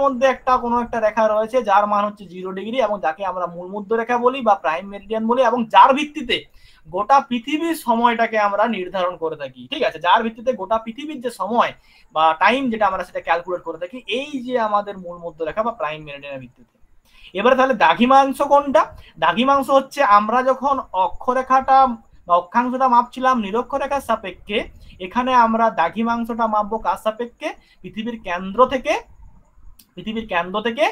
মধ্যে একটা কোনো একটা রেখা রয়েছে যার মান হচ্ছে 0 ডিগ্রি এবং যাকে আমরা মূলমধ্য রেখা বলি বা প্রাইম মেরিডিয়ান বলি, এবং যার ভিত্তিতে গোটা পৃথিবীর সময়টাকে আমরা নির্ধারণ করে থাকি। ঠিক আছে, যার ভিত্তিতে গোটা পৃথিবীর যে সময় বা টাইম যেটা আমরা সেটা ক্যালকুলেট করে থাকি, এই যে আমাদের মূলমধ্য রেখা বা প্রাইম মেরিডিয়ানের ভিত্তিতে। এবারে তাহলে দ্রাঘিমাংশ কোনটা? দ্রাঘিমাংশ হচ্ছে আমরা যখন অক্ষরেখাটা বা অক্ষাংশটা মাপছিলাম নিরক্ষরেখার সাপেক্ষে, এখানে আমরা দ্রাঘিমাংশটা মাপবো কার সাপেক্ষে? পৃথিবীর কেন্দ্র থেকে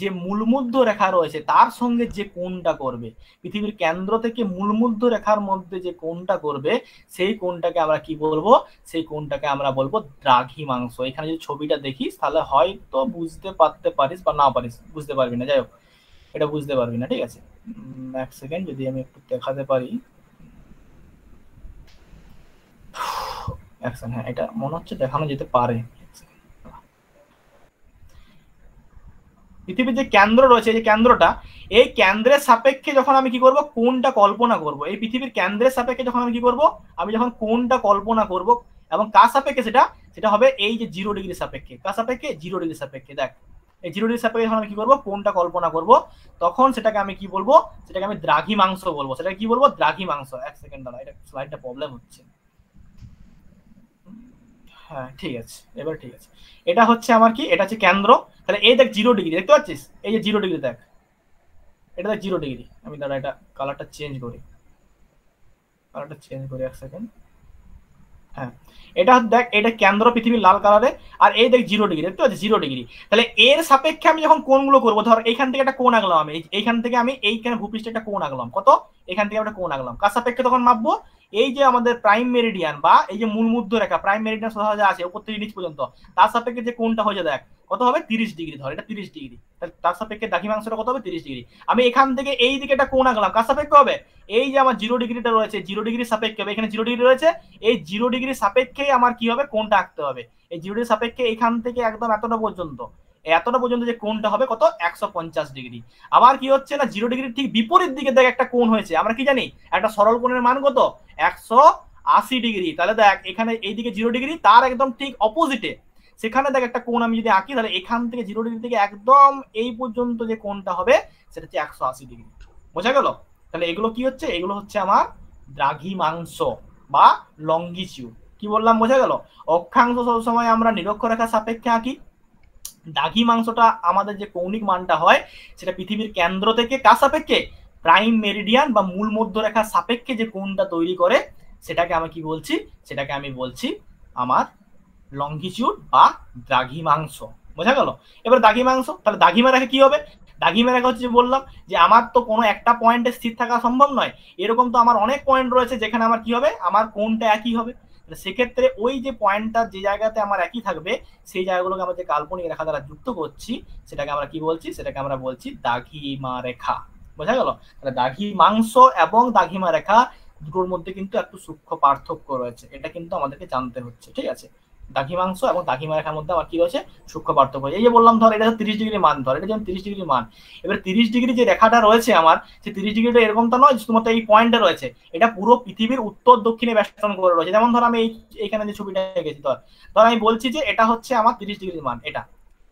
যে মূলমধ্য রেখা রয়েছে তার সঙ্গে যে কোণটা করবে, পৃথিবীর কেন্দ্র থেকে মূলমধ্য রেখার মধ্যে যে কোণটা করবে, সেই কোণটাকে আমরা কি বলবো? সেই কোণটাকে আমরা বলবো দ্রাঘিমাংশ। এখানে যদি ছবিটা দেখিস তাহলে হয়তো বুঝতে পারতে পারিস বা না পারিস, বুঝতে পারবি না, যাই হোক এটা বুঝতে পারবি না। ঠিক আছে, এক সেকেন্ড যদি আমি একটু দেখাতে পারি। হ্যাঁ, এটা মনে হচ্ছে দেখানো যেতে পারে। পৃথিবীর যে কেন্দ্র রয়েছে, যে কেন্দ্রটা, এই কেন্দ্রের সাপেক্ষে যখন আমি কি করব? কোণটা কল্পনা করব। এই পৃথিবীর কেন্দ্রের সাপেক্ষে যখন আমি কি করব? আমি যখন কোণটা কল্পনা করব, এবং কার সাপেক্ষে সেটা হবে এই যে 0 ডিগ্রি সাপেক্ষে। কার সাপেক্ষে? 0 ডিগ্রি সাপেক্ষে। দেখ, এই 0 ডিগ্রি সাপেক্ষে যখন আমি কি করব? কোণটা কল্পনা করব, তখন সেটাকে আমি কি বলবো? সেটাকে আমি দ্রাঘিমাংশ বলবো। সেটাকে কি বলবো? দ্রাঘিমাংশ। এক সেকেন্ড দাঁড়া, এটা স্লাইডটা প্রবলেম হচ্ছে। হ্যাঁ ঠিক আছে, এবার ঠিক আছে। এটা হচ্ছে আমার কি? এটা হচ্ছে কেন্দ্র। তাহলে এই দেখ 0 ডিগ্রি, দেখতে পাচ্ছিস? এই যে 0 ডিগ্রি দেখ, এটা দেখ 0 ডিগ্রি। আমি দাঁড়া এটা কালারটা চেঞ্জ করি, এক সেকেন্ড। হ্যাঁ, এটা দেখ, এটা কেন্দ্র পৃথিবীর লাল কালারে, আর এই দেখ 0 ডিগ্রি, দেখতে পাচ্ছিস? 0 ডিগ্রি। তাহলে এর সাপেক্ষে আমি যখন কোণগুলো করবো, ধর এইখান থেকে একটা কোণ আঁকলাম, আমি এইখান থেকে আমি এইখানে ভূপৃষ্ঠে একটা কোণ আঁকলাম, কত? এখান থেকে একটা কোণ আঁকলাম, কার সাপেক্ষে তখন মাপবো? এই যে আমাদের প্রাইম মেরিডিয়ান বা এই যে মূলমধ্য রেখা, প্রাইম মেরিডিয়ান সোজা আছে উপর থেকে নিচ পর্যন্ত, তার সাপেক্ষে যে কোণটা হয়ে যায় দেখ কত হবে? 30 ডিগ্রি। ধর এটা 30 ডিগ্রি, তার সাপেক্ষে দ্রাঘিমাংশটা কত হবে? 30 ডিগ্রি। আমি এখান থেকে এই দিকে একটা কোণ আঁকলাম, কার সাপেক্ষে হবে? এই যে আমার 0 ডিগ্রিটা রয়েছে, 0 ডিগ্রি সাপেক্ষে হবে, এখানে 0 ডিগ্রি রয়েছে, এই 0 ডিগ্রি সাপেক্ষে আমার কি হবে? কোণটা আঁকতে হবে। এই 0 ডিগ্রি সাপেক্ষে এখান থেকে একদম এতটা পর্যন্ত যে কোণটা হবে কত? 150 ডিগ্রি। আবার কি হচ্ছে না, 0 ডিগ্রি ঠিক বিপরীত দিকে দেখ একটা কোণ হয়েছে। আমরা কি জানি একটা সরল কোণের মান কত? 180 ডিগ্রি। তাহলে দেখ এখানে এইদিকে 0 ডিগ্রি, তার একদম ঠিক অপোজিটে সেখানে দেখ একটা কোণ আমি যদি আঁকি, তাহলে এখান থেকে 0 ডিগ্রি থেকে একদম এই পর্যন্ত যে কোণটা হবে সেটা হচ্ছে 180 ডিগ্রি। বোঝা গেল? তাহলে এগুলো কি হচ্ছে? এগুলো হচ্ছে আমার দ্রাঘিমাংশ বা লঙ্গিটিউড। কি বললাম? বোঝা গেল? অক্ষাংশ সবসময় আমরা নিরক্ষরেখার সাপেক্ষে আঁকি। দ্রাঘিমাংশটা আমাদের যে কৌণিক মানটা হয় সেটা পৃথিবীর কেন্দ্র থেকে কার সাপেক্ষে? প্রাইম মেরিডিয়ান বা মূল মধ্যরেখার সাপেক্ষে যে কোণটা তৈরি করে সেটাকে আমি কি বলছি? সেটাকে আমি বলছি আমার লঙ্গিটিউড বা দ্রাঘিমাংশ। বোঝা গেল? এবার দ্রাঘিমাংশ, তাহলে দ্রাঘিমা রেখা কি হবে? দ্রাঘিমা রেখা হচ্ছে, বললাম যে আমার তো কোনো একটা পয়েন্টে স্থির থাকা সম্ভব নয়, এরকম তো আমার অনেক পয়েন্ট রয়েছে যেখানে আমার কি হবে? আমার কোণটা একই হবে। সেক্ষেত্রে ওই যে পয়েন্টটা যে জায়গাতে আমার একই থাকবে, সেই জায়গাগুলোকে আমরা যে কাল্পনিক রেখা দ্বারা যুক্ত করছি সেটাকে আমরা কি বলছি? সেটাকে আমরা বলছি দ্রাঘিমা রেখা। বোঝা গেল? তাহলে দ্রাঘিমাংশ এবং দ্রাঘিমা রেখা দুটোর মধ্যে কিন্তু একটু সূক্ষ্ম পার্থক্য রয়েছে, এটা কিন্তু আমাদেরকে জানতে হচ্ছে। ঠিক আছে, দ্রাঘিমাংশ এবং দ্রাঘিমা রেখার মধ্যে আমার কি রয়েছে? সূক্ষ্ম পার্থক্য। এই যে বললাম, ধর এটা 30 ডিগ্রি মান, ধর এটা যেমন 30 ডিগ্রি মান। এবার 30 ডিগ্রি যে রেখাটা রয়েছে আমার, সেই 30 ডিগ্রিটা এরকমটা নয় শুধুমাত্র এই পয়েন্টে রয়েছে, এটা পুরো পৃথিবীর উত্তর দক্ষিণে বেষ্টন করে রয়েছে। যেমন ধর আমি এইখানে যে ছবিটা এঁকেছি, ধর আমি বলছি যে এটা হচ্ছে আমার 30 ডিগ্রি মান,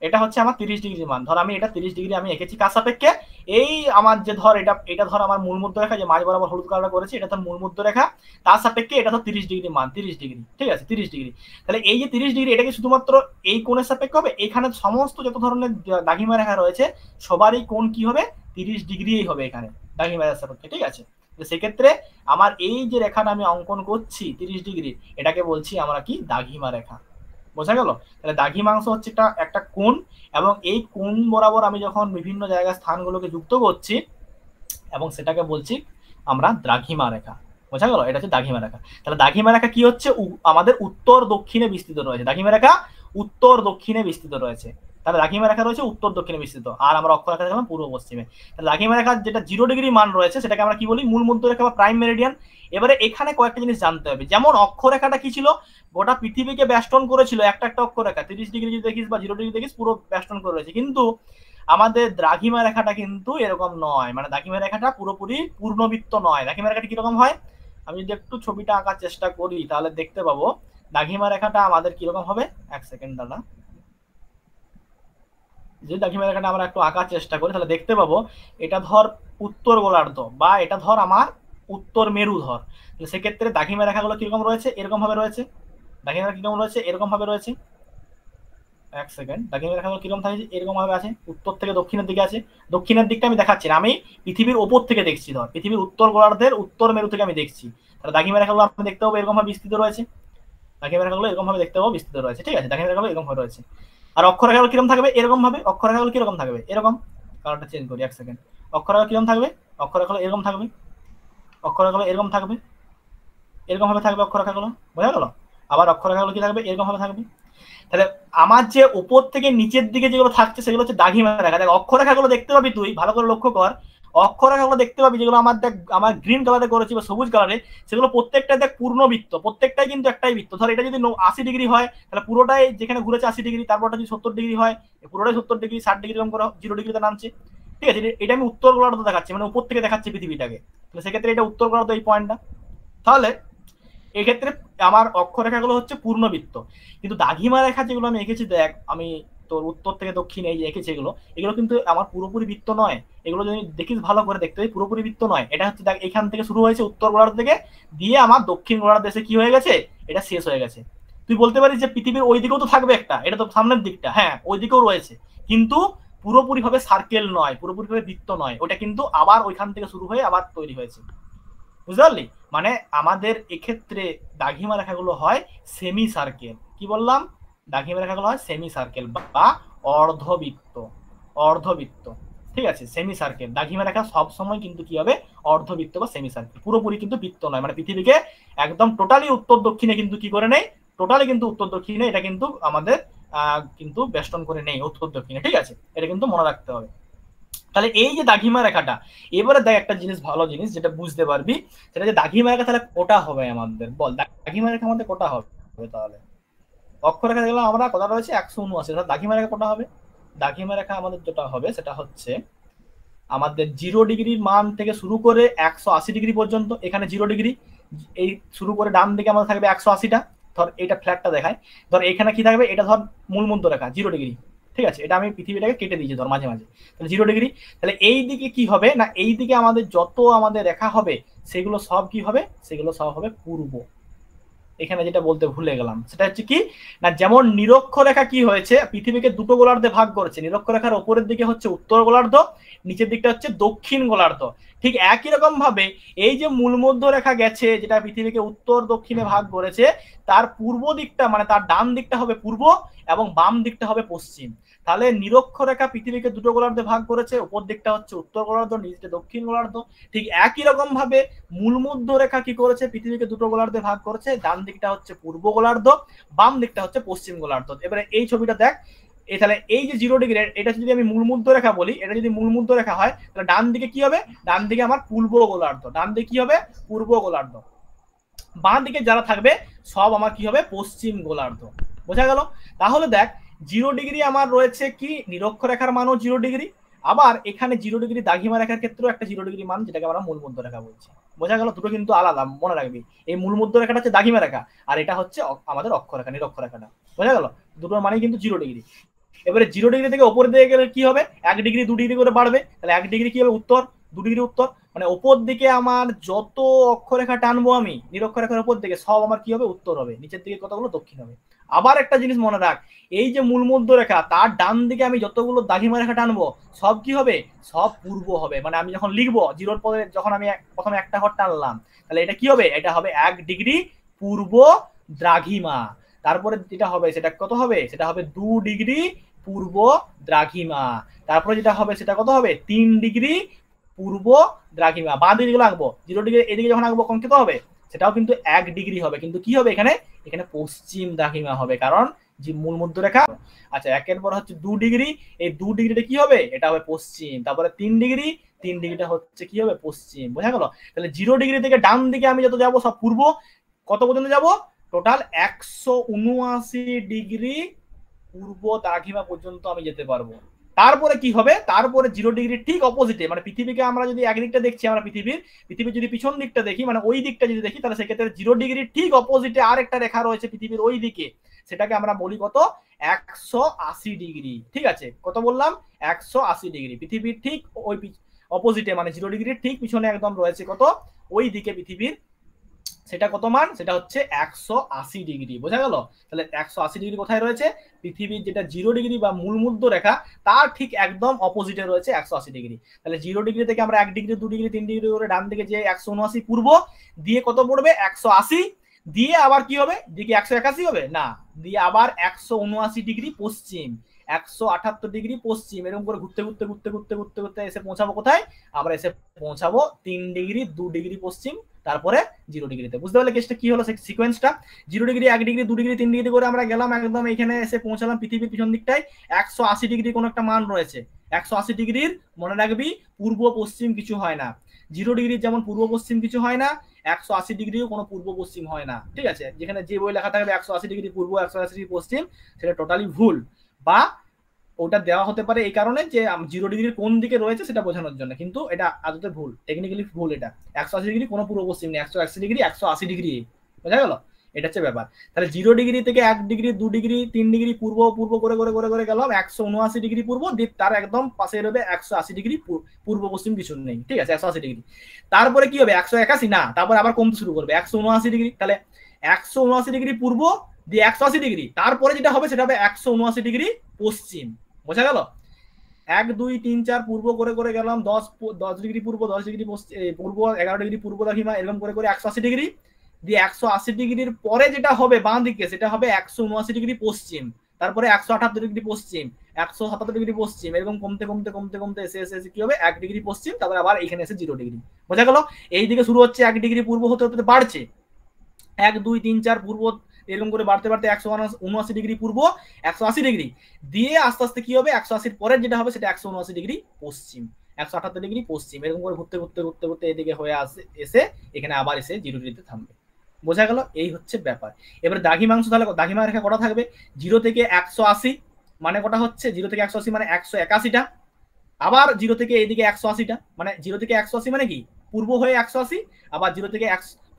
এটা হচ্ছে আমার 30 ডিগ্রি মান। ধর আমি এটা 30 ডিগ্রি আমি এঁকেছি কার সাপেক্ষে? এই আমার যে ধর এটা ধর আমার মূলমধ্য রেখা, যে মাঝ বরাবর হলুদ কালারটা করেছি, এটা ধর মূলমধ্য রেখা, তার সাপেক্ষে এটা ধর 30 ডিগ্রি মান, 30 ডিগ্রি। ঠিক আছে, 30 ডিগ্রি। তাহলে এই যে 30 ডিগ্রি, এটা কি শুধুমাত্র এই কোণের সাপেক্ষে হবে? এখানে সমস্ত যত ধরনের দ্রাঘিমা রেখা রয়েছে সবারই কোণ কি হবে? 30 ডিগ্রিই হবে এখানে দ্রাঘিমা রেখার সাপেক্ষে। ঠিক আছে, সেক্ষেত্রে আমার এই যে রেখাটা আমি অঙ্কন করছি 30 ডিগ্রি, এটাকে বলছি আমরা কি? দ্রাঘিমা রেখা। বোঝা গেল? তাহলে দ্রাঘিমাংশ হচ্ছে একটা কোণ, এবং এই কোণ বরাবর আমি যখন বিভিন্ন জায়গায় স্থানগুলোকে যুক্ত করছি, এবং সেটাকে বলছি আমরা দ্রাঘিমা রেখা। বোঝা গেল? এটা হচ্ছে দ্রাঘিমা রেখা। তাহলে দ্রাঘিমা রেখা কি হচ্ছে? আমাদের উত্তর দক্ষিণে বিস্তৃত রয়েছে। দ্রাঘিমা রেখা উত্তর দক্ষিণে বিস্তৃত রয়েছে। তাহলে দ্রাঘিমা রেখা রয়েছে উত্তর দক্ষিণে বিস্তৃত, আর আমরা অক্ষরেখা দেখলাম পূর্ব পশ্চিমে। তাহলে দ্রাঘিমা রেখার যেটা 0 ডিগ্রি মান রয়েছে সেটাকে আমরা কি বলি? মূল মধ্য রেখা বা প্রাইম মেরিডিয়ান। এবারে এখানে কয়েকটা জিনিস জানতে হবে। যেমন অক্ষরেখাটা কি ছিল? গোটা পৃথিবীকে বেষ্টন করেছিল একটা একটা অক্ষরেখা। 30 ডিগ্রি যদি দেখিস বা 0 ডিগ্রি দেখিস, পুরো বেষ্টন করে রয়েছে। কিন্তু আমাদের দ্রাঘিমা রেখাটা কিন্তু এরকম নয়, মানে দ্রাঘিমা রেখাটা পুরোপুরি পূর্ণবৃত্ত নয়। দ্রাঘিমা রেখাটা কিরকম হয়? আমি যদি একটু ছবিটা আঁকার চেষ্টা করি তাহলে দেখতে পাবো দ্রাঘিমা রেখাটা আমাদের কিরকম হবে। এক সেকেন্ড দাদা, যদি দাঘিমা রেখাটা আমরা একটু আঁকার চেষ্টা করি তাহলে দেখতে পাবো এটা ধর উত্তর গোলার্ধ বা এটা ধর আমার উত্তর মেরু ধর, তাহলে সেক্ষেত্রে দাঘিমা রেখাগুলো কিরকম রয়েছে, এরকম ভাবে রয়েছে। দাঘিমা রেখা কিরকম রয়েছে, এরকম ভাবে রয়েছে। এক সেকেন্ড, দাঘিমা রেখাগুলো কিরকম থাকে, এরকম ভাবে আছে, উত্তর থেকে দক্ষিণের দিকে আছে। দক্ষিণের দিকটা আমি দেখাচ্ছি না, আমি পৃথিবীর ওপর থেকে দেখছি, ধর পৃথিবীর উত্তর গোলার্ধের উত্তর মেরু থেকে আমি দেখছি, তাহলে দাঘিমা রেখাগুলো আপনি দেখতে পাবো এরকম ভাবে বিস্তৃত রয়েছে। দাঘিমা রেখাগুলো এরকম ভাবে দেখতে পাবো বিস্তৃত রয়েছে, ঠিক আছে। দাঘিমা রেখাগুলো এরকম ভাবে রয়েছে। আর অক্ষরেখাগুলো কিরকম থাকবে, এরকম ভাবে। অক্ষরেখাগুলো কিরকম থাকবে, এরকম। কালারটা চেঞ্জ করি এক সেকেন্ড। অক্ষরেখা কিরকম থাকবে, অক্ষরেখাগুলো এরকম থাকবে, অক্ষরেখাগুলো এরকম থাকবে, এরকম ভাবে থাকবে অক্ষরেখাগুলো, বোঝা গেল। আবার অক্ষরেখাগুলো কি থাকবে, এরকম ভাবে থাকবে। তাহলে আমার যে উপর থেকে নিচের দিকে যেগুলো থাকছে সেগুলো হচ্ছে দাঘিমা রেখা। দেখ অক্ষরেখাগুলো দেখতে পাবি, তুই ভালো করে লক্ষ্য কর, অক্ষরেখাগুলো দেখতে পাবি যেগুলো আমার দেখ আমার গ্রিন কালারে করেছি বা সবুজ কালারে, সেগুলো প্রত্যেকটা দেখ পূর্ণবৃত্ত, প্রত্যেকটাই কিন্তু একটাই বৃত্ত। ধর এটা যদি 80 ডিগ্রি হয় তাহলে পুরোটাই যেখানে ঘুরেছে 80 ডিগ্রি, তারপরটা যদি 70 ডিগ্রি হয় পুরোটাই 70 ডিগ্রি, 60 ডিগ্রি এরকম করে 0 ডিগ্রিতে নামছে, ঠিক আছে। এটা আমি উত্তর গোলার্ধ দেখাচ্ছি, মানে উপর থেকে দেখাচ্ছি পৃথিবীটাকে, তাহলে সেক্ষেত্রে এটা উত্তর গোলার্ধ এই পয়েন্টটা। তাহলে এক্ষেত্রে আমার অক্ষরেখাগুলো হচ্ছে পূর্ণবৃত্ত, কিন্তু দাঘিমা রেখা যেগুলো আমি এঁকেছি দেখ, আমি তোর উত্তর থেকে দক্ষিণ এই যে এঁকেছি এগুলো কিন্তু আমার পুরোপুরি বৃত্ত নয়। এগুলো যদি দেখিস ভালো করে দেখতে পাই পুরোপুরি বৃত্ত নয়। এটা হচ্ছে দেখ এখান থেকে শুরু হয়েছে উত্তর গোলার্ধ থেকে, দিয়ে আমার দক্ষিণ গোলার্ধ দেশে কি হয়ে গেছে, এটা শেষ হয়ে গেছে। তুই বলতে পারিস যে পৃথিবীর ওই দিকেও তো থাকবে একটা, এটা তো সামনের দিকটা, হ্যাঁ ওই দিকেও রয়েছে, কিন্তু পুরোপুরি ভাবে সার্কেল নয়, পুরোপুরি ভাবে বৃত্ত নয়, ওটা কিন্তু আবার ওইখান থেকে শুরু হয়ে আবার তৈরি হয়েছে, বুঝতে পারলি। মানে আমাদের এক্ষেত্রে দাঘিমা রেখাগুলো হয় সেমি সার্কেল। কি বললাম, দাঘিমা রেখাগুলো হয় সেমি সার্কেল বা অর্ধবৃত্ত, অর্ধবৃত্ত, ঠিক আছে। সেমি সার্কেল দাঘিমা রেখা সব সময় কিন্তু কি হবে, অর্ধবৃত্ত বা সেমি সার্কেল, পুরোপুরি কিন্তু বৃত্ত নয়। মানে পৃথিবীকে একদম টোটালি উত্তর দক্ষিণে কিন্তু কি করে নেই, টোটালি কিন্তু উত্তর দক্ষিণে এটা কিন্তু আমাদের কিন্তু বেষ্টন করে নেই উত্তর দক্ষিণে, ঠিক আছে। এটা কিন্তু মনে রাখতে হবে। তাহলে এই যে দাঘিমা রেখাটা, এবারে দেখ একটা জিনিস, ভালো জিনিস যেটা বুঝতে পারবি, সেটা যে দাঘিমা রেখা তাহলে কোটা হবে আমাদের, বল দাঘিমা রেখা আমাদের কোটা হবে। তাহলে অক্ষরেখা দেখলাম আমরা কোটা রয়েছে 179, তাহলে দাঘিমা রেখা কোটা হবে। দাঘিমা রেখা আমাদের যেটা হবে সেটা হচ্ছে আমাদের 0 ডিগ্রির মান থেকে শুরু করে 180 ডিগ্রি পর্যন্ত, এখানে 0 ডিগ্রি, এই শুরু করে ডান দিকে আমাদের থাকবে 180টা। ধর এটা ফ্ল্যাটটা দেখায়, ধর এখানে কি থাকবে, এটা ধর মূল মধ্য রেখা 0 ডিগ্রি, ঠিক আছে। এটা আমি পৃথিবীটাকে কেটে দিয়েছি ধর মাঝে মাঝে, তাহলে 0 ডিগ্রি। তাহলে এই দিকে কি হবে না, এই দিকে আমাদের যত আমাদের রেখা হবে সেগুলো সব কি হবে, সেগুলো সব হবে পূর্ব। এখানে যেটা বলতে ভুলে গেলাম সেটা হচ্ছে কি না, যেমন নিরক্ষরেখা কি হয়েছে, পৃথিবীকে দুটো গোলার্ধে ভাগ করেছে, নিরক্ষরেখার ওপরের দিকে হচ্ছে উত্তর গোলার্ধ, নিচের দিকটা হচ্ছে দক্ষিণ গোলার্ধ। ঠিক একই রকম ভাবে এই যে মূলমধ্য রেখা গেছে যেটা পৃথিবীকে উত্তর দক্ষিণে ভাগ করেছে, তার পূর্ব দিকটা মানে তার ডান দিকটা হবে পূর্ব এবং বাম দিকটা হবে পশ্চিম। তাহলে নিরক্ষরেখা পৃথিবীকে দুটো গোলার্ধে ভাগ করেছে, উপর দিকটা হচ্ছে উত্তর গোলার্ধ, নিচে দক্ষিণ গোলার্ধ। ঠিক একই রকম ভাবে মূলমধ্য রেখা কি করেছে, পৃথিবীকে দুটো গোলার্ধে ভাগ করেছে, ডান দিকটা হচ্ছে পূর্ব গোলার্ধ, বাম দিকটা হচ্ছে পশ্চিম গোলার্ধ। এবারে এই ছবিটা দেখ, তাহলে এই যে 0 ডিগ্রি, এটা যদি আমি মূলমধ্য রেখা বলি, এটা যদি মূলমধ্য রেখা হয় তাহলে ডান দিকে কি হবে, ডান দিকে আমার পূর্ব গোলার্ধ, ডান দিকে কি হবে, পূর্ব গোলার্ধ। বাঁ দিকে যারা থাকবে সব আমার কি হবে, পশ্চিম গোলার্ধ। বোঝা গেল। তাহলে দেখ 0 ডিগ্রি আমার রয়েছে কি, নিরক্ষরেখার মানও 0 ডিগ্রি, আবার এখানে 0 ডিগ্রি দাঘিমা রেখার ক্ষেত্রেও একটা 0 ডিগ্রি মান, যেটাকে আমরা মূলমধ্য রেখা বলছি। বোঝা গেল, দুটো কিন্তু আলাদা, মনে রাখবি। এই মূলমধ্য রেখাটা হচ্ছে দাঘিমা রেখা, আর এটা হচ্ছে আমাদের অক্ষরেখা, নিরক্ষরেখাটা। বোঝা গেল, দুটোর মানে কিন্তু 0 ডিগ্রি। এবারে 0 ডিগ্রি থেকে ওপরে দিকে গেলে কি হবে, 1 ডিগ্রি 2 ডিগ্রি করে বাড়বে, তাহলে 1 ডিগ্রি কি হবে, উত্তর, 2 ডিগ্রি উত্তর। মানে ওপর দিকে আমার যত অক্ষরেখা টানবো আমি নিরক্ষরেখার উপর দিকে, সব আমার কি হবে, উত্তর হবে, নিচের দিকে কতগুলো দক্ষিণ হবে। আবার একটা জিনিস মনে রাখ, এই যে মূলমধ্য রেখা তার ডান দিকে আমি যতগুলো দাঘিমা রেখা টানবো সব কি হবে, সব পূর্ব হবে। মানে আমি যখন লিখবো জিরোর পরে, যখন আমি প্রথমে একটা ঘর টানলাম, তাহলে এটা কি হবে, এটা হবে 1 ডিগ্রি পূর্ব দ্রাঘিমা। তারপরে যেটা হবে সেটা কত হবে, সেটা হবে 2 ডিগ্রি পূর্ব দ্রাঘিমা। তারপরে যেটা হবে সেটা কত হবে, 3 ডিগ্রি পূর্ব দ্রাঘিমা। বাঁ দিকে যেগুলো আঁকবো 0 ডিগ্রি এদিকে যখন আঁকবো কত হবে, সেটাও কিন্তু 1 ডিগ্রি হবে, কিন্তু কি হবে এখানে, এখানে পশ্চিম দ্রাঘিমা হবে, কারণ যে মূল মধ্য রেখা। আচ্ছা, একের পর হচ্ছে 2 ডিগ্রি, এই 2 ডিগ্রিটা কি হবে, এটা হবে পশ্চিম। তারপরে 3 ডিগ্রি, 3 ডিগ্রিটা হচ্ছে কি হবে, পশ্চিম। বোঝা গেল। তাহলে 0 ডিগ্রি থেকে ডান দিকে আমি যত যাবো সব পূর্ব, কত পর্যন্ত যাব, টোটাল 179 ডিগ্রি পূর্ব দ্রাঘিমা পর্যন্ত আমি যেতে পারবো। তারপরে কি হবে, তারপরে 0 ডিগ্রি ঠিক অপোজিটে, মানে পৃথিবীকে আমরা যদি একদিকটা দেখছি, আমরা পৃথিবীর যদি পিছন দিকটা দেখি, মানে ওই দিকটা যদি দেখি, তাহলে সেক্ষেত্রে 0 ডিগ্রি ঠিক অপোজিটে আরেকটা রেখা রয়েছে পৃথিবীর ওই দিকে, সেটাকে আমরা বলি কত, 180 ডিগ্রি। ঠিক আছে, কত বললাম, 180 ডিগ্রি। পৃথিবীর ঠিক ওই অপোজিটে, মানে 0 ডিগ্রির ঠিক পিছনে একদম রয়েছে কত, ওই দিকে পৃথিবীর, সেটা কত মান, সেটা হচ্ছে 180 ডিগ্রি। বোঝা গেল? তাহলে 180 ডিগ্রি কোথায় রয়েছে, পৃথিবীর যেটা 0 ডিগ্রি বা মূল মধ্য রেখা তার ঠিক একদম অপোজিটে রয়েছে 180 ডিগ্রি। তাহলে 0 ডিগ্রি থেকে আমরা 1 ডিগ্রি 2 ডিগ্রি 3 ডিগ্রি করে ডান দিকে যে 179 পূর্ব দিয়ে কত পড়বে, 180 দিয়ে আবার কি হবে, দিকে 181 হবে না, দিয়ে আবার 179 ডিগ্রি পশ্চিম, 178 ডিগ্রি পশ্চিম, এরকম করে ঘুরতে ঘুরতে ঘুরতে ঘুরতে ঘুরতে ঘুরতে এসে পৌঁছাবো কোথায়, আমরা এসে পৌঁছাবো 3 ডিগ্রি 2 ডিগ্রি পশ্চিম, তারপরে 0 ডিগ্রিতে। বুঝতে পারলে কেসটা কি হলো, সিকোয়েন্সটা, 0 ডিগ্রি 1 ডিগ্রি 2 ডিগ্রি 3 ডিগ্রি করে আমরা গেলাম, একদম এখানে এসে পৌঁছালাম পৃথিবীর পিছন দিকটায়, 180 ডিগ্রি কোন একটা মান রয়েছে, 180 ডিগ্রির মনে রাখবি পূর্ব পশ্চিম কিছু হয় না, 0 ডিগ্রির যেমন পূর্ব পশ্চিম কিছু হয় না, 180 ডিগ্রিও কোনো পূর্ব পশ্চিম হয় না। ঠিক আছে, যেখানে যে বই লেখা থাকবে 180 ডিগ্রি পূর্ব 180 ডিগ্রি পশ্চিম, সেটা টোটালি ভুল, বা ওটা দেওয়া হতে পারে এই কারণে যে 0 ডিগ্রির কোন দিকে রয়েছে সেটা বোঝানোর জন্য, কিন্তু এটা আদতে ভুল, টেকনিক্যালি ভুল। এটা 180 ডিগ্রি কোনো পূর্ব পশ্চিম নেই, 180 ডিগ্রি 180 ডিগ্রি, বোঝা গেল? এটা হচ্ছে ব্যাপার। তাহলে 0 ডিগ্রি থেকে 1 ডিগ্রি 2 ডিগ্রি 3 ডিগ্রি পূর্ব পূর্ব করে করে করে করে গেলাম 179 ডিগ্রি পূর্ব, দ্বীপ তার একদম পাশে রবে 180 ডিগ্রি পূর্ব পশ্চিম কিছু নেই। ঠিক আছে, 180 ডিগ্রি। তারপরে কি হবে, 181 না, তারপরে আবার কমতে শুরু করবে 179 ডিগ্রি। তাহলে 179 ডিগ্রি পূর্ব দিয়ে 180 ডিগ্রি, তারপরে যেটা হবে সেটা হবে 179 ডিগ্রি পশ্চিম। বোঝা গেল? 1 2 3 4 পূর্ব করে করে গেলাম 10 ডিগ্রি পূর্ব, 10 ডিগ্রি পূর্ব, 11 ডিগ্রি পূর্ব দ্রাঘিমা, এরকম করে করে 180 ডিগ্রি দিয়ে 180 ডিগ্রির পরে যেটা হবে বাঁ দিকে, সেটা হবে 179 ডিগ্রি পশ্চিম, তারপরে 178 ডিগ্রি পশ্চিম, 177 ডিগ্রি পশ্চিম, এরকম কমতে কমতে কমতে কমতে এসে এসে এসে কি হবে 1 ডিগ্রি পশ্চিম, তারপরে আবার এখানে এসে 0 ডিগ্রি। বোঝা গেল? এই দিকে শুরু হচ্ছে 1 ডিগ্রি পূর্ব হতে হতে বাড়ছে, 1 2 3 4 পূর্ব, এরকম করে বাড়তে বাড়তে 179 ডিগ্রি পূর্ব, 180 ডিগ্রি দিয়ে আস্তে আস্তে কি হবে, 180 পরের যেটা হবে সেটা 179 ডিগ্রি পশ্চিম, 178 ডিগ্রি পশ্চিম, এরকম করে ঘুরতে ঘুরতে ঘুরতে ঘুরতে এদিকে হয়ে আসে এসে এখানে আবার এসে 0 ডিগ্রিতে থামবে। বোঝা গেল? এই হচ্ছে ব্যাপার। এবারে দ্রাঘিমাংশ, তাহলে দ্রাঘিমা রেখা কটা থাকবে, 0 থেকে 180 মানে কটা হচ্ছে, 0 থেকে 180 মানে 181টা, আবার 0 থেকে এইদিকে 180টা, মানে 0 থেকে 180 মানে কি পূর্ব হয়ে 180, আবার 0 থেকে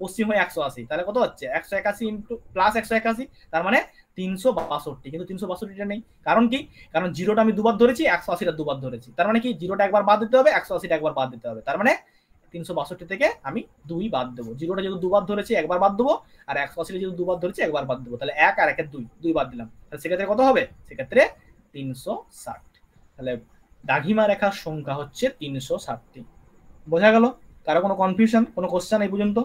পশ্চিম হয়ে 180, তাহলে কত হচ্ছে 181 ইন্টু প্লাস 181, তার মানে 362। কিন্তু 362টা নেই, কারণ কি, কারণ 0টা আমি দুবার ধরেছি, 180টা দুবার ধরেছি, তার মানে কি 0টা একবার বাদ দিতে হবে, 180টা একবার বাদ দিতে হবে, তার মানে 362 থেকে আমি 2 বাদ দেবো। 0টা যেহেতু দুবার ধরেছি একবার বাদ দেবো, আর 180টা যেহেতু দুবার ধরেছি একবার বাদ দেবো, তাহলে 1 আর 1 2 বাদ দিলাম, তাহলে সেক্ষেত্রে কত হবে, সেক্ষেত্রে 360। তাহলে দ্রাঘিমা রেখার সংখ্যা হচ্ছে 360টি। বোঝা গেল? কারো কোনো কনফিউশন, কোনো কোশ্চেন এই পর্যন্ত?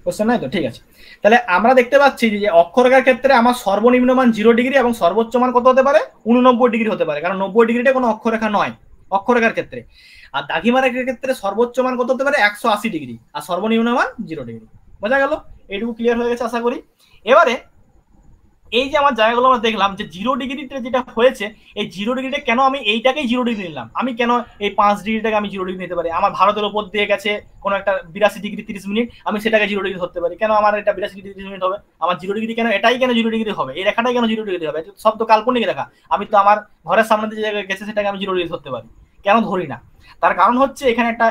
কোশ্চেন নাই তো? ঠিক আছে, তাহলে আমরা দেখতে পাচ্ছি যে অক্ষরেখার ক্ষেত্রে আমার সর্বনিম্ন মান 0 ডিগ্রি এবং সর্বোচ্চ মান কত হতে পারে, 89 ডিগ্রি হতে পারে, কারণ 90 ডিগ্রিটা কোনো অক্ষরেখা নয় অক্ষরেখার ক্ষেত্রে। আর দ্রাঘিমা রেখার ক্ষেত্রে সর্বোচ্চ মান কত হতে পারে, 180 ডিগ্রি, আর সর্বনিম্ন মান 0 ডিগ্রি। বোঝা গেল? এইটুকু ক্লিয়ার হয়ে গেছে আশা করি। এবারে এই যে আমার জায়গাগুলো আমরা দেখলাম যে 0 ডিগ্রিতে যেটা হয়েছে, এই 0 ডিগ্রিটা কেন আমি এইটাকেই 0 ডিগ্রি নিলাম, আমি কেন এই 5 ডিগ্রিটাকে আমি 0 ডিগ্রি নিতে পারি, আমার ভারতের উপর দিয়ে গেছে কোনো একটা 82 ডিগ্রি 30 মিনিট, আমি সেটাকে 0 ডিগ্রি ধরতে পারি, কেন আমার এটা 82 ডিগ্রি 30 মিনিট হবে, আমার 0 ডিগ্রি কেন, এটাই কেন 0 ডিগ্রি হবে, এই রেখাটাই কেন 0 ডিগ্রি হবে, সব তো কাল্পনিক রেখা, আমি তো আমার ঘরের সামনে যে জায়গায় গেছে সেটাকে আমি 0 ডিগ্রি ধরতে পারি, কেন ধরি না? তার কারণ হচ্ছে এখানে একটা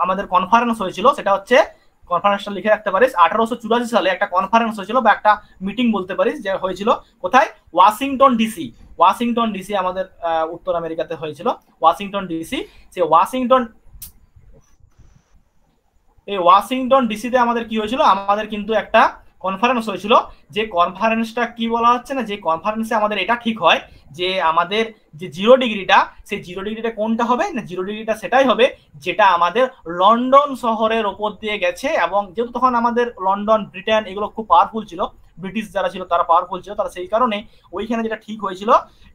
আমাদের কনফারেন্স হয়েছিল, সেটা হচ্ছে, কনফারেন্সটা লিখে রাখতে পারিস, 1884 সালে একটা কনফারেন্স হয়েছিল বা একটা মিটিং বলতে পারিস, যে হয়েছিল কোথায়, ওয়াশিংটন ডিসি। ওয়াশিংটন ডিসি আমাদের উত্তর আমেরিকাতে হয়েছিল, ওয়াশিংটন ডিসি। সে ওয়াশিংটন ডিসিতে আমাদের কি হয়েছিল, আমাদের কিন্তু একটা কনফারেন্স হয়েছিল, যে কনফারেন্সটা কি বলা হচ্ছে না, যে কনফারেন্সে আমাদের এটা ঠিক হয় যে আমাদের যে 0 ডিগ্রিটা, সেই 0 ডিগ্রিটা কোনটা হবে না, 0 ডিগ্রিটা সেটাই হবে যেটা আমাদের লন্ডন শহরের ওপর দিয়ে গেছে, এবং যেহেতু তখন আমাদের লন্ডন ব্রিটেন এগুলো খুব পাওয়ারফুল ছিল, ব্রিটিশ যারা ছিল তারা পাওয়ারফুল ছিল, তারা সেই কারণে ওইখানে যেটা ঠিক হয়েছিল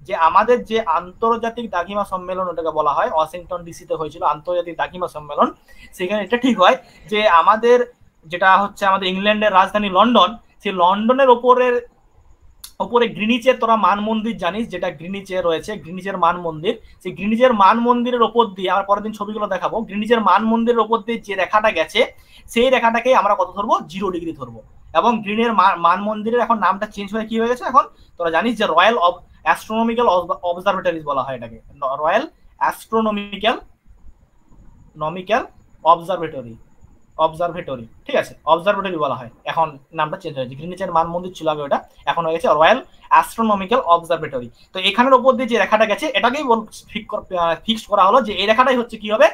যে আমাদের যে আন্তর্জাতিক দ্রাঘিমা সম্মেলন, ওটাকে বলা হয় ওয়াশিংটন ডিসিতে হয়েছিল আন্তর্জাতিক দ্রাঘিমা সম্মেলন, সেখানে এটা ঠিক হয় যে আমাদের যেটা হচ্ছে আমাদের ইংল্যান্ডের রাজধানী লন্ডন, সেই লন্ডনের ওপরে গ্রিনিচের, তোরা মান মন্দির জানিস, যেটা গ্রিনিচে রয়েছে, গ্রিনিচের মান মন্দির, সেই গ্রিনিচের মান মন্দিরের ওপর দিয়ে, আমার পরের দিন ছবিগুলো দেখাবো, গ্রিনিচের মান মন্দিরের ওপর দিয়ে যে রেখাটা গেছে, সেই রেখাটাকে আমরা কত ধরবো, 0 ডিগ্রি ধরবো। এবং গ্রিনের মান মন্দিরের এখন নামটা চেঞ্জ হয়ে কি হয়ে গেছে, এখন তোরা জানিস যে রয়্যাল অ্যাস্ট্রোনমিক্যাল অবজারভেটরিজ বলা হয় এটাকে, রয়্যাল অ্যাস্ট্রোনমিক্যাল অবজারভেটরি, ঠিক আছে, অবজারভেটরি বলা হয়, এখন নামটা চেঞ্জ হয়েছে। গ্রিনিচের মান মন্দির ছিল আগে ওটা, এখন হয়ে গেছে রয়্যাল অ্যাস্ট্রোনমিক্যাল অবজারভেটরি। তো এখানের উপর দিয়ে যে রেখাটা গেছে এটাকেই ফিক্স করা হলো যে এই রেখাটাই হচ্ছে কি হবে,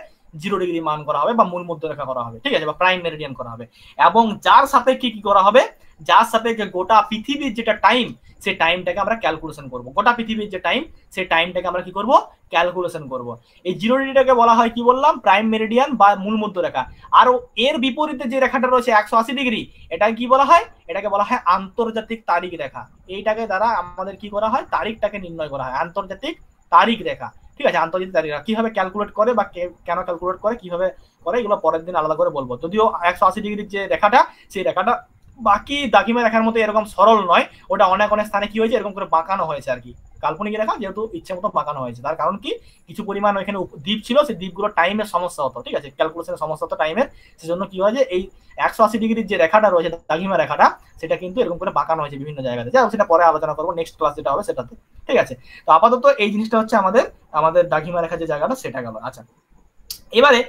0 ডিগ্রি মান করা হবে বা মূল মধ্য রেখা করা হবে, ঠিক আছে, বা প্রাইম মেরিডিয়ান করা হবে। এবং যার সাপেক্ষে কি করা হবে, যার সাপেক্ষে গোটা পৃথিবীর যেটা টাইম, সেই টাইমটাকে আমরা ক্যালকুলেশন করব। গোটা পৃথিবীর যে টাইম, সেই টাইমটাকে আমরা কি করব, ক্যালকুলেশন করব। এই 0 ডিগ্রিটাকে বলা হয় কি বললাম, প্রাইম মেরিডিয়ান বা মূল মধ্য রেখা। আর এর বিপরীতে যে রেখাটা রয়েছে 180 ডিগ্রি, এটাকে কি বলা হয়, এটাকে বলা হয় আন্তর্জাতিক তারিখ রেখা। এইটাকে দ্বারা আমাদের কি করা হয়, তারিখটাকে নির্ণয় করা হয়, আন্তর্জাতিক তারিখ রেখা, ঠিক আছে। আন্তর্জাতিক তারিখ রেখা কিভাবে ক্যালকুলেট করে বা কেন ক্যালকুলেট করে, কিভাবে করে, এগুলো পরের দিন আলাদা করে বলবো। যদিও 180 ডিগ্রির যে রেখাটা, সেই রেখাটা বাকি দাগিমা রেখার মতো এরকম সরল নয়, ওটা অনেক অনেক স্থানে কি হয়েছে, এরকম করে বাঁকানো হয়েছে আর কি, কাল্পনিক রেখা যেহেতু ইচ্ছে মতো বাঁকানো হয়েছে। তার কারণ কি, কিছু পরিমাণ ওইখানে দ্বীপ ছিল, সেই দ্বীপগুলো টাইমের সমস্যা হতো, ঠিক আছে, ক্যালকুলেশনের সমস্যা হতো টাইমের, সেজন্য কি হয় যে এই 180 ডিগ্রির যে রেখাটা রয়েছে দাগিমা রেখাটা, সেটা কিন্তু এরকম করে বাঁকানো হয়েছে বিভিন্ন জায়গাতে, যাই হোক সেটা পরে আলোচনা করবো, নেক্সট ক্লাস যেটা হবে সেটাতে, ঠিক আছে। তো আপাতত এই জিনিসটা হচ্ছে আমাদের দাগিমা রেখা যে জায়গাটা, সেটা গেল। আচ্ছা, এবারে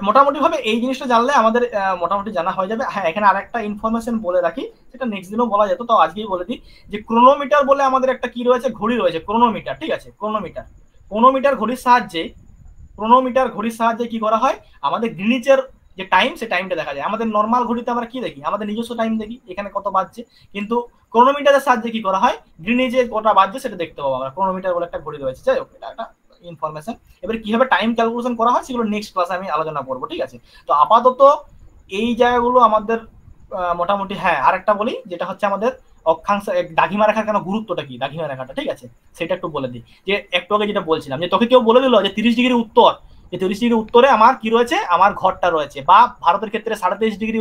মোটামুটি ভাবে এই জিনিসটা জানলে আমাদের মোটামুটি জানা হয়ে যাবে। হ্যাঁ, এখানে আরেকটা ইনফরমেশন বলে রাখি, সেটা নেক্সট দিনও বলা যেত, তো আজকেই বলে দিই যে ক্রোনোমিটার বলে আমাদের একটা কি রয়েছে, ঘড়ি রয়েছে, ক্রোনোমিটার, ঠিক আছে। ক্রোনোমিটার ঘড়ির সাহায্যে কি করা হয়, আমাদের গ্রিনিচের যে টাইম, সেই টাইমটা দেখা যায়। আমাদের নর্মাল ঘড়িতে আমরা কি দেখি, আমাদের নিজস্ব টাইম দেখি, এখানে কত বাজছে, কিন্তু ক্রোনোমিটারের সাহায্যে কি করা হয়, গ্রিনিচে কটা বাজছে সেটা দেখতে পাবো আমরা। ক্রোনোমিটার বলে একটা ঘড়ি রয়েছে, যাই হোক এটা একটা ইনফরমেশন। এবারে কিভাবে টাইম ক্যালকুলেশন করা হয় সেগুলো নেক্সট ক্লাসে আমি আলোচনা করবো, ঠিক আছে। তো আপাতত এই জায়গাগুলো আমাদের মোটামুটি। হ্যাঁ, আরেকটা বলি, যেটা হচ্ছে আমাদের অক্ষাংশ দাগিমা রেখার কেন গুরুত্বটা কি, দাগিমা রেখাটা, ঠিক আছে, সেটা একটু বলে দিই। যে একটু আগে যেটা বলছিলাম, যে তোকে কেউ বলে দিল যে 30 ডিগ্রি উত্তর, যে 30 ডিগ্রি উত্তরে আমার কি রয়েছে, আমার ঘরটা রয়েছে, বা ভারতের ক্ষেত্রে 23.5 ডিগ্রি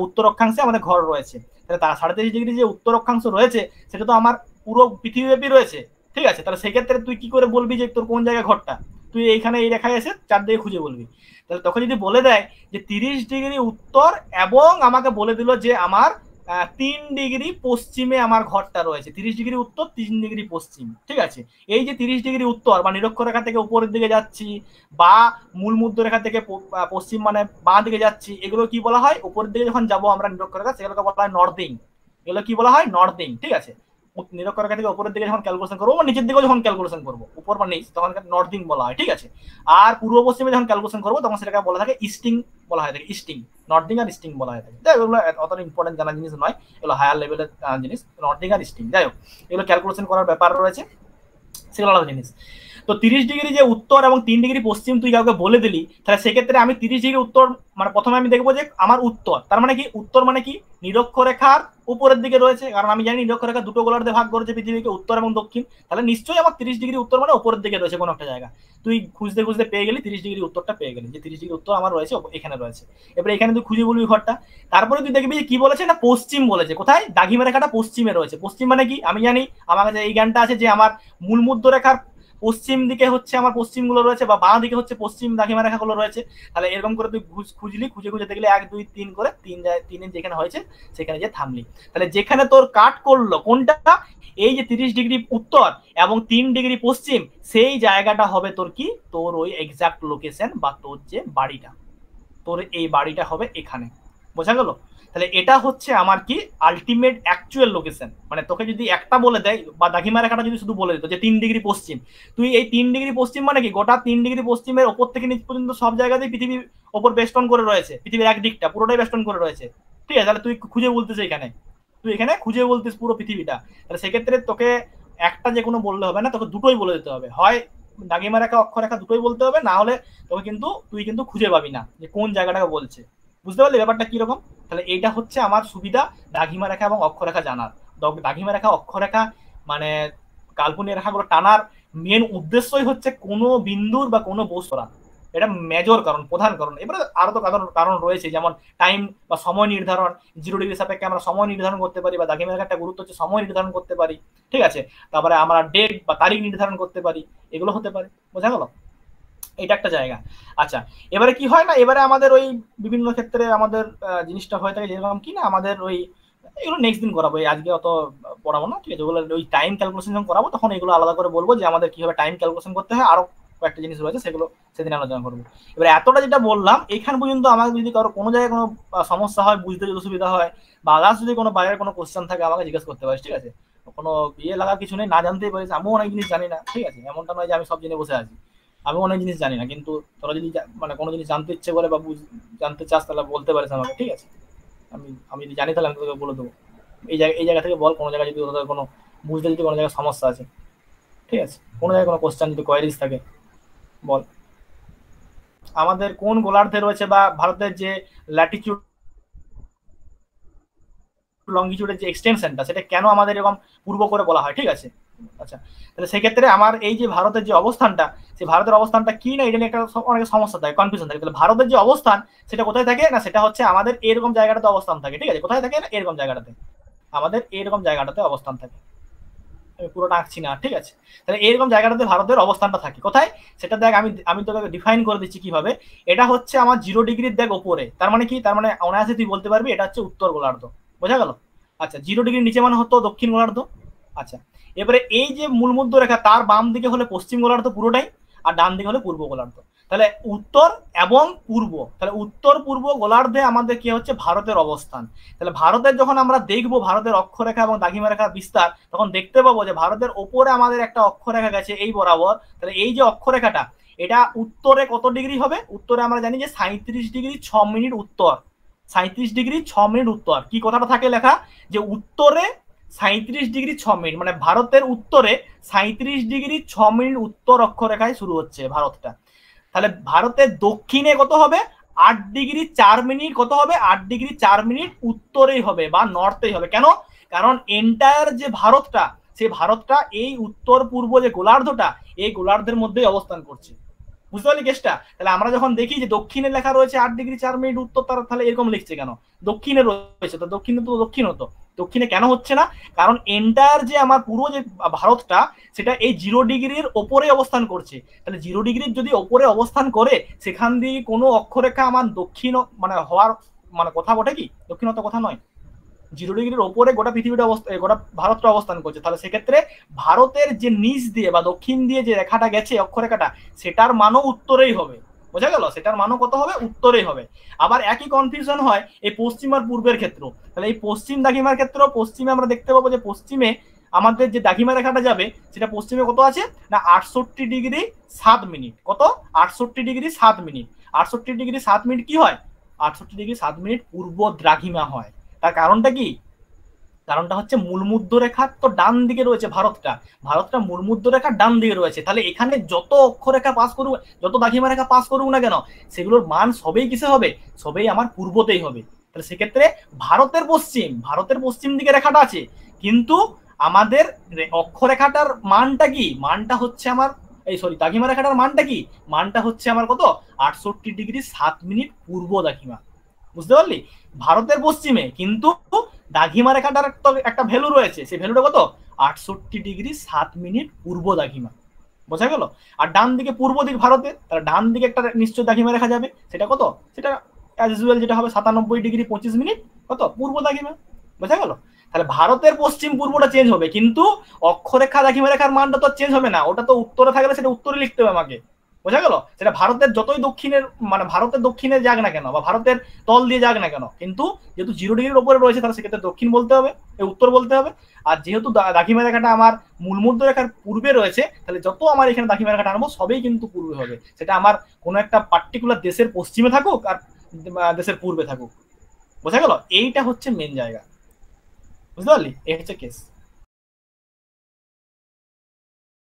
উত্তর অক্ষাংশে আমাদের ঘর রয়েছে, তাহলে তার 23.5 ডিগ্রি যে উত্তর অক্ষাংশ রয়েছে, সেটা তো আমার পুরো পৃথিবীব্যাপী রয়েছে, ঠিক আছে। তাহলে সেক্ষেত্রে তুই কি করে বলবি যে তোর কোন জায়গায় ঘরটা, তুই এইখানে এই রেখায় এসে চারদিকে খুঁজে বলবি। তাহলে তখন যদি বলে দেয় যে 30 ডিগ্রি উত্তর, এবং আমাকে বলে দিল যে আমার 3 ডিগ্রি পশ্চিমে আমার ঘরটা রয়েছে, 30 ডিগ্রি উত্তর 3 ডিগ্রি পশ্চিম, ঠিক আছে। এই যে 30 ডিগ্রি উত্তর বা নিরক্ষরেখা থেকে উপরের দিকে যাচ্ছি, বা মূল মধ্য রেখা থেকে পশ্চিম মানে বাঁ দিকে যাচ্ছি, এগুলো কি বলা হয়, উপরের দিকে যখন যাবো আমরা নিরক্ষরেখা, সেগুলোকে বলা হয় নর্দিং, এগুলো কি বলা হয়, নর্দিং, ঠিক আছে। নিরক্ষরেখা থেকে উপরের দিকে যখন ক্যালকুলেশন করবো, বা নিচের দিকে যখন ক্যালকুলেশন করবো, উপর বা নিচ, তখন নর্দিং বলা হয়, ঠিক আছে। আর পূর্ব পশ্চিমে যখন ক্যালকুলেশন করবো, তখন সেটাকে বলা থাকে ইস্টিং, বলা হয় থাকে ইস্টিং, নর্দিং আর ইস্টিং বলা হয় থাকে। যাই হোক, এগুলো অতটা ইম্পর্টেন্ট জানা জিনিস নয়, এগুলো হায়ার লেভেলের জিনিস, নর্দিং আর ইস্টিং, যাই হোক এগুলো ক্যালকুলেশন করার ব্যাপার রয়েছে, সেগুলো আলাদা জিনিস। তো 30 ডিগ্রি যে উত্তর এবং 3 ডিগ্রি পশ্চিম তুই কাউকে বলে দিলি, তাহলে সেক্ষেত্রে আমি 30 ডিগ্রি উত্তর মানে প্রথমে আমি দেখবো যে আমার উত্তর, তার মানে কি, উত্তর মানে কি, নিরক্ষরেখার উপরের দিকে রয়েছে, কারণ আমি জানি নিরক্ষরেখা দুটো গোলার্ধে ভাগ করেছে পৃথিবীকে, উত্তর এবং দক্ষিণ, তাহলে নিশ্চয়ই আমার 30 ডিগ্রি উত্তর মানে উপরের দিকে রয়েছে কোনো একটা জায়গা। তুই খুঁজতে খুঁজতে পেয়ে গেলি 30 ডিগ্রি উত্তরটা, পেয়ে গেলি যে 30 ডিগ্রি উত্তর আমার রয়েছে এখানে রয়েছে। এবারে এখানে তুই খুঁজে বলবি ঘরটা, তারপরে তুই দেখবি যে কি বলেছে না, পশ্চিম বলেছে। কোথায়, দাগিমা রেখাটা পশ্চিমে রয়েছে। পশ্চিম মানে কি, আমি জানি, আমার কাছে এই জ্ঞানটা আছে যে আমার মূল মধ্য রেখার পশ্চিম দিকে হচ্ছে আমার পশ্চিমগুলো রয়েছে, বা বাঁ দিকে হচ্ছে পশ্চিম দাগিমা রেখাগুলো রয়েছে। তাহলে এরকম করে তুই খুঁজলি, খুঁজে খুঁজে দেখলি 1 2 3 করে, তিনের যেখানে হয়েছে সেখানে যে থামলি। তাহলে যেখানে তোর কাট করলো কোনটা, এই যে 30 ডিগ্রি উত্তর এবং 3 ডিগ্রি পশ্চিম, সেই জায়গাটা হবে তোর কি, তোর ওই এক্সাক্ট লোকেশন, বা তোর যে বাড়িটা, তোর এই বাড়িটা হবে এখানে, বোঝা গেল। তাহলে এটা হচ্ছে আমার কি, আলটিমেট অ্যাকচুয়াল লোকেশন। মানে তোকে যদি একটা বলে দেয়, বা দাগিমা রেখাটা যদি শুধু বলে দিত যে 3 ডিগ্রি পশ্চিম, তুই এই 3 ডিগ্রি পশ্চিম মানে কি, গোটা 3 ডিগ্রি পশ্চিমের ওপর থেকে নিচ পর্যন্ত সব জায়গাতেই পৃথিবীর ওপর বেষ্টন করে রয়েছে, পৃথিবীর এক দিকটা পুরোটাই বেষ্টন করে রয়েছে, ঠিক আছে। তাহলে তুই খুঁজে বলতেছিস এখানে, তুই এখানে খুঁজে বলতিস পুরো পৃথিবীটা, তাহলে সেক্ষেত্রে তোকে একটা যে কোনো বললে হবে না, তোকে দুটোই বলে দিতে হবে, হয় দাগিমা রেখা অক্ষরেখা দুটোই বলতে হবে, না হলে তোকে কিন্তু তুই কিন্তু খুঁজে পাবি না যে কোন জায়গাটাকে বলছে। বুঝতে পারলি ব্যাপারটা কিরকম? তাহলে এইটা হচ্ছে আমার সুবিধা দাগিমা রেখা এবং অক্ষরেখা জানার। দাগিমা রেখা অক্ষরেখা মানে কাল্পনিক রেখাগুলো টানার মেন উদ্দেশ্যই হচ্ছে কোনো বিন্দুর বা কোনো বস্তুরা, এটা মেজর কারণ, প্রধান কারণ। এবারে আরো তো কারণ রয়েছে, যেমন টাইম বা সময় নির্ধারণ, 0 ডিগ্রি সাপেক্ষে আমরা সময় নির্ধারণ করতে পারি, বা দাগিমা রেখার একটা গুরুত্ব হচ্ছে সময় নির্ধারণ করতে পারি, ঠিক আছে। তারপরে আমরা ডেট বা তারিখ নির্ধারণ করতে পারি, এগুলো হতে পারে, বোঝা গেল। এটা একটা জায়গা। আচ্ছা, এবারে কি হয় না, এবারে আমাদের ওই বিভিন্ন ক্ষেত্রে আমাদের জিনিসটা হয়ে থাকে যেরকম কি না, আমাদের ওই এগুলো নেক্সট দিন করাবো, আজকে অত পড়াবো না, ঠিক আছে? ওগুলো ওই টাইম ক্যালকুলেশন যখন করাবো তখন এগুলো আলাদা করে বলবো যে আমাদের কিভাবে টাইম ক্যালকুলেশন করতে হয়, আরো কয়েকটা জিনিস রয়েছে সেগুলো সেদিন আলোচনা করবো। এবার এতটা যেটা বললাম এখান পর্যন্ত, আমাকে যদি কারো কোনো জায়গায় কোনো সমস্যা হয়, বুঝতে যদি অসুবিধা হয়, বা আদার্স যদি কোনো বাইরের কোনো কোশ্চেন থাকে আমাকে জিজ্ঞেস করতে পারিস, ঠিক আছে? কোনো ইয়ে লাগার কিছু নেই, না জানতেই পারিস, আমিও অনেক জিনিস জানি না, ঠিক আছে? এমনটা নয় যে আমি সব জেনে বসে আছি, আমি অনেক জিনিস জানি না, কিন্তু তোরা যদি মানে কোনো জিনিস জানতে ইচ্ছে করে বা জানতে চাস তাহলে বলতে পারিস আমাকে, ঠিক আছে? আমি আমি যদি জানি তাহলে আমি তোকে বলে দেবো, এই জায়গা থেকে বল, কোনো জায়গায় যদি তোদের কোনো বুঝতে যদি কোনো জায়গায় সমস্যা আছে, ঠিক আছে? কোনো জায়গায় কোনো কোশ্চেন যদি কোয়ারিজ থাকে বল। আমাদের কোন গোলার্ধে রয়েছে, বা ভারতের যে ল্যাটিটিউড লঙ্গিটিউডের যে এক্সটেনশনটা সেটা কেন আমাদের এরকম পূর্ব করে বলা হয়, ঠিক আছে? আচ্ছা, তাহলে সেক্ষেত্রে আমার এই যে ভারতের যে অবস্থানটা, সেই ভারতের অবস্থানটা কি না এটা নিয়ে একটা অনেক সমস্যা থাকে, কনফিউশন থাকে। তাহলে ভারতের যে অবস্থান সেটা কোথায় থাকে না, সেটা হচ্ছে আমাদের এরকম জায়গাটাতে অবস্থান থাকে, ঠিক আছে? কোথায় থাকে না, এরকম জায়গাটাতে, আমাদের এরকম জায়গাটাতে অবস্থান থাকে। আমি পুরোটা আঁকছি না, ঠিক আছে? তাহলে এরকম জায়গাটাতে ভারতের অবস্থানটা থাকে কোথায়, সেটা দেখ, আমি আমি তোকে ডিফাইন করে দিচ্ছি কিভাবে। এটা হচ্ছে আমার 0 ডিগ্রির দেখ ওপরে, তার মানে কি, তার মানে অনায়াসে তুই বলতে পারবি এটা হচ্ছে উত্তর গোলার্ধ, বোঝা গেল? আচ্ছা, 0 ডিগ্রির নিচে মানে হতো দক্ষিণ গোলার্ধ। আচ্ছা, এবারে এই যে মূলমধ্য রেখা তার বাম দিকে হলে পশ্চিম গোলার্ধ পুরোটাই, আর ডান দিকে হলে পূর্ব গোলার্ধ। তাহলে উত্তর এবং পূর্ব, তাহলে উত্তর পূর্ব গোলার্ধে আমাদের কি হচ্ছে ভারতের অবস্থান। তাহলে ভারতের যখন আমরা দেখবো ভারতের অক্ষরেখা এবং দ্রাঘিমা রেখার বিস্তার, তখন দেখতে পাবো যে ভারতের ওপরে আমাদের একটা অক্ষরেখা গেছে এই বরাবর। তাহলে এই যে অক্ষরেখাটা, এটা উত্তরে কত ডিগ্রি হবে, উত্তরে আমরা জানি যে 37 ডিগ্রি 6 মিনিট উত্তর, 37 ডিগ্রি 6 মিনিট উত্তর। কি কথাটা থাকে লেখা, যে উত্তরে 37 ডিগ্রি 6 মিনিট, মানে ভারতের উত্তরে 37 ডিগ্রি 6 মিনিট উত্তর অক্ষরেখায় শুরু হচ্ছে ভারতটা। তাহলে ভারতের দক্ষিণে কত হবে, 8 ডিগ্রি 4 মিনিট, কত হবে 8 ডিগ্রি 4 মিনিট উত্তরেই হবে বা নর্থেই হবে। কেন, কারণ এন্টায়ার যে ভারতটা, সেই ভারতটা এই উত্তর পূর্ব যে গোলার্ধটা, এই গোলার্ধের মধ্যেই অবস্থান করছে। বুঝতে পারলি কেসটা? তাহলে আমরা যখন দেখি যে দক্ষিণে লেখা রয়েছে 8 ডিগ্রি 4 মিনিট উত্তর, তাহলে এরকম লিখছে কেন, দক্ষিণে রয়েছে তো দক্ষিণে তো দক্ষিণ হতো, দক্ষিণে কেন হচ্ছে না, কারণ এন্টায়ার যে আমার পুরো যে ভারতটা সেটা এই 0 ডিগ্রির ওপরে অবস্থান করছে। তাহলে 0 ডিগ্রির যদি ওপরে অবস্থান করে, সেখান দিয়ে কোনো অক্ষরেখা আমার দক্ষিণ মানে হওয়ার মানে কথা বটে কি, দক্ষিণত কথা নয়। 0 ডিগ্রির ওপরে গোটা পৃথিবীটা গোটা ভারতটা অবস্থান করছে। তাহলে সেক্ষেত্রে ভারতের যে নিচ দিয়ে বা দক্ষিণ দিয়ে যে রেখাটা গেছে অক্ষরেখাটা, সেটার মানও উত্তরেই হবে, বোঝা গেল? সেটার মানও কত হবে, উত্তরেই হবে। আবার একই কনফিউশন হয় এই পশ্চিম আর পূর্বের ক্ষেত্রেও। তাহলে এই পশ্চিম দাঘিমার ক্ষেত্রেও পশ্চিমে আমরা দেখতে পাবো যে পশ্চিমে আমাদের যে দাঘিমা রেখাটা যাবে সেটা পশ্চিমে কত আছে না 68 ডিগ্রি 7 মিনিট, কত 68 ডিগ্রি 7 মিনিট। 68 ডিগ্রি 7 মিনিট কি হয়, 68 ডিগ্রি 7 মিনিট পূর্ব দ্রাঘিমা হয়। তার কারণটা কি, কারণটা হচ্ছে মূলমধ্য রেখার তো ডান দিকে রয়েছে ভারতটা, ভারতটা মূলমধ্য রেখার ডান দিকে রয়েছে। তাহলে এখানে যত অক্ষরেখা পাস করুক, যত দাঘিমা রেখা পাস করুক না কেন, সেগুলোর মান সবেই কিসে হবে, সবেই আমার পূর্বতেই হবে। তাহলে সেক্ষেত্রে ভারতের পশ্চিম দিকে রেখাটা আছে, কিন্তু আমাদের অক্ষরেখাটার মানটা কি, মানটা হচ্ছে আমার এই সরি দাঘিমা রেখাটার মানটা কি, মানটা হচ্ছে আমার কত 68 ডিগ্রি 7 মিনিট পূর্ব দাঘিমা। বুঝতে পারলি? ভারতের পশ্চিমে, কিন্তু দাঘিমা রেখাটার তো একটা ভ্যালু রয়েছে, সেই ভ্যালুটা কত 68 ডিগ্রি 7 মিনিট পূর্ব দাঘিমা, বোঝা গেল? আর ডান দিকে পূর্ব দিক ভারতে, তাহলে ডান দিকে একটা নিশ্চয় দাঘিমা রেখা যাবে, সেটা কত, সেটা অ্যাজ ইউজুয়াল যেটা হবে 97 ডিগ্রি 25 মিনিট কত পূর্ব দাঘিমা, বোঝা গেল? তাহলে ভারতের পশ্চিম পূর্বটা চেঞ্জ হবে, কিন্তু অক্ষরেখা দাঘিমা রেখার মানটা তো চেঞ্জ হবে না, ওটা তো উত্তরে থাকলে সেটা উত্তরে লিখতে হবে আমাকে, বোঝা গেল? সেটা ভারতের যতই দক্ষিণের মানে ভারতের দক্ষিণে যাক না কেন বা ভারতের তল দিয়ে যাক না কেন, কিন্তু যেহেতু 0 ডিগ্রির উপরে রয়েছে তাহলে সেক্ষেত্রে দক্ষিণ বলতে হবে, উত্তর বলতে হবে। আর যেহেতু দাঘিমা রেখাটা আমার মূলমধ্য রেখার পূর্বে রয়েছে, তাহলে যত আমার এখানে দাঘিমা রেখাটা আনবো সবই কিন্তু পূর্বে হবে, সেটা আমার কোনো একটা পার্টিকুলার দেশের পশ্চিমে থাকুক আর দেশের পূর্বে থাকুক, বোঝা গেল? এইটা হচ্ছে মেন জায়গা, বুঝতে পারলি? এই হচ্ছে কেস।